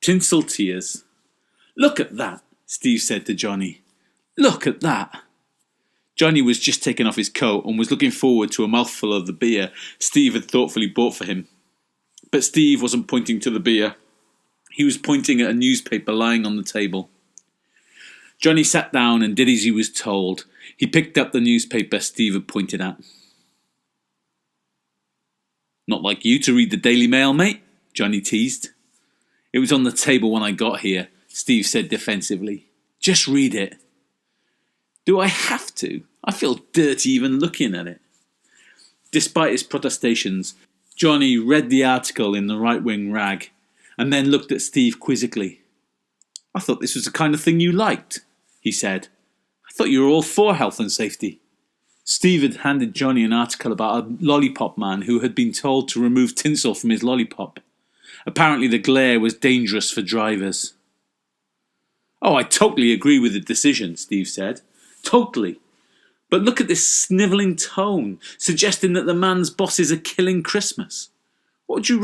Tinsel Tears. "Look at that," Steve said to Johnny. "Look at that." Johnny was just taking off his coat and was looking forward to a mouthful of the beer Steve had thoughtfully bought for him. But Steve wasn't pointing to the beer. He was pointing at a newspaper lying on the table. Johnny sat down and did as he was told. He picked up the newspaper Steve had pointed at. "Not like you to read the Daily Mail, mate," Johnny teased. "It was on the table when I got here," Steve said defensively. "Just read it." "Do I have to? I feel dirty even looking at it." Despite his protestations, Johnny read the article in the right-wing rag and then looked at Steve quizzically. "I thought this was the kind of thing you liked," he said. "I thought you were all for health and safety." Steve had handed Johnny an article about a lollipop man who had been told to remove tinsel from his lollipop. Apparently the glare was dangerous for drivers. "Oh, I totally agree with the decision," Steve said. "Totally. But look at this snivelling tone, suggesting that the man's bosses are killing Christmas. What would you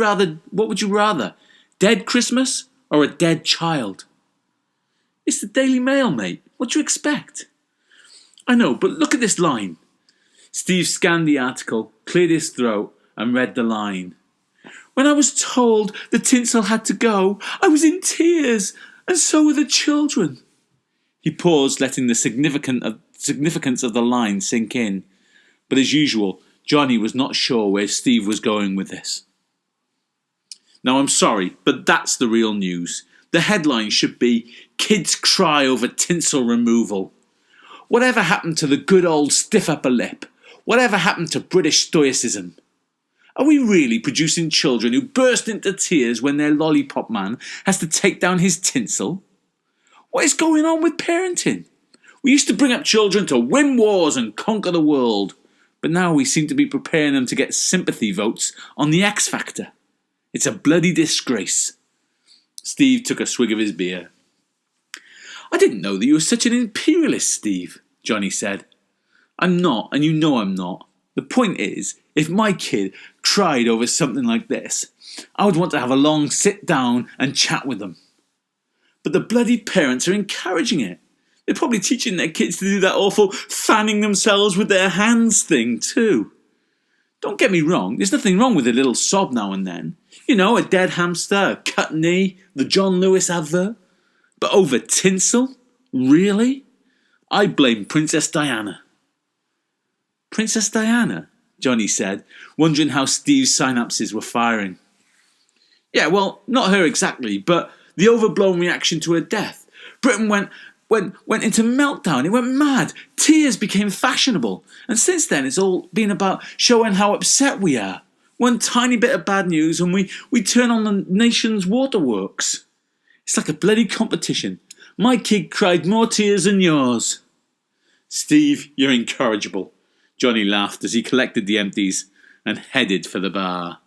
rather? Dead Christmas or a dead child?" "It's the Daily Mail, mate. What do you expect?" "I know, but look at this line." Steve scanned the article, cleared his throat, and read the line. "When I was told the tinsel had to go, I was in tears, and so were the children." He paused, letting the significance of the line sink in. But as usual, Johnny was not sure where Steve was going with this. "Now I'm sorry, but that's the real news. The headline should be, 'Kids cry over tinsel removal.' Whatever happened to the good old stiff upper lip? Whatever happened to British stoicism? Are we really producing children who burst into tears when their lollipop man has to take down his tinsel? What is going on with parenting? We used to bring up children to win wars and conquer the world, but now we seem to be preparing them to get sympathy votes on the X Factor. It's a bloody disgrace." Steve took a swig of his beer. "I didn't know that you were such an imperialist, Steve," Johnny said. "I'm not, and you know I'm not. The point is, if my kid cried over something like this, I would want to have a long sit down and chat with them. But the bloody parents are encouraging it. They're probably teaching their kids to do that awful fanning themselves with their hands thing too. Don't get me wrong, there's nothing wrong with a little sob now and then. You know, a dead hamster, a cut knee, the John Lewis advert. But over tinsel? Really? I blame Princess Diana." "Princess Diana?" Johnny said, wondering how Steve's synapses were firing. "Yeah, well, not her exactly, but the overblown reaction to her death. Britain went into meltdown. It went mad. Tears became fashionable. And since then, it's all been about showing how upset we are. One tiny bit of bad news and we turn on the nation's waterworks. It's like a bloody competition. My kid cried more tears than yours." "Steve, you're incorrigible," Johnny laughed as he collected the empties and headed for the bar.